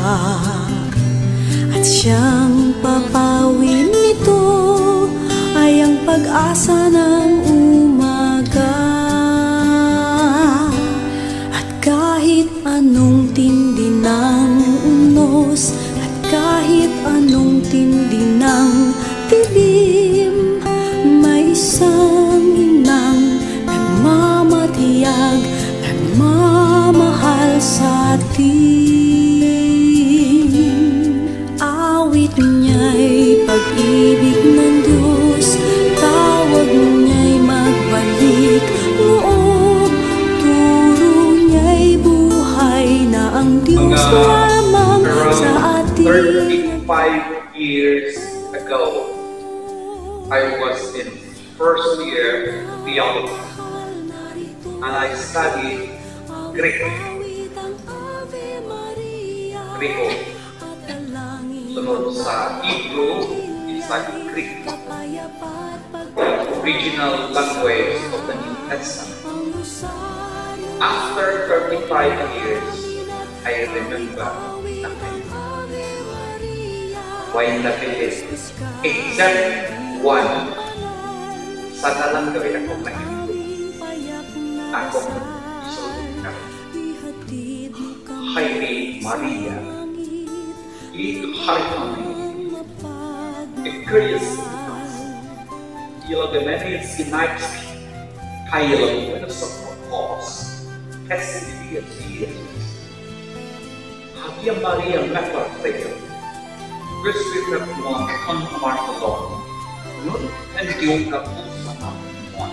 At siyang papawin nito ay ang pag-asa ng umaga. At kahit anong tindi ng unos, at kahit anong tindi ng dilim, may isang inang nagmamatiyag, nagmamahal sa atin. Awit niya'y pag-ibig ng Diyos, tawag niya'y magbalik loob, turo niya'y buhay na ang Diyos lamang sa atin. 35 years ago, I was in first year theology and I studied Greek. Greco. Sunod sa Hebrew, I studied Greek. The original language of the New Testament. After 35 years, I remember nothing. Why nothing is except one. Sana lang gawin akong nag-ibig. Akong isulong na. Haile Maria, Liga Harikami, Ekrius Inas, Ilagamenis Inaiksi, Kailang Winasakos, Kesidi at Jesus, Hagia Maria Meparteo, Christopher Juan Martelon, Nun and Diyong Kapusama Juan.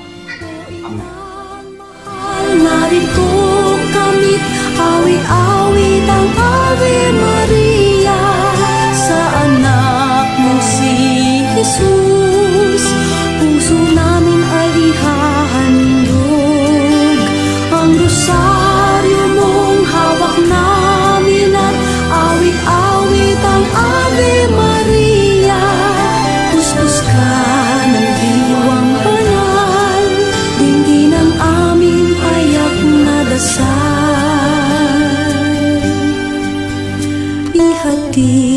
Amen. Narito kamit, awi-awit ang Ave Maria sa anak mo si Jesus. Puso namin ay ihahandog, ang rosaryo mong hawak namin at awit-awit ang Ave Maria. Puspos ka ng diwang banal, dinggin ang aming payak na dasal. Ihatid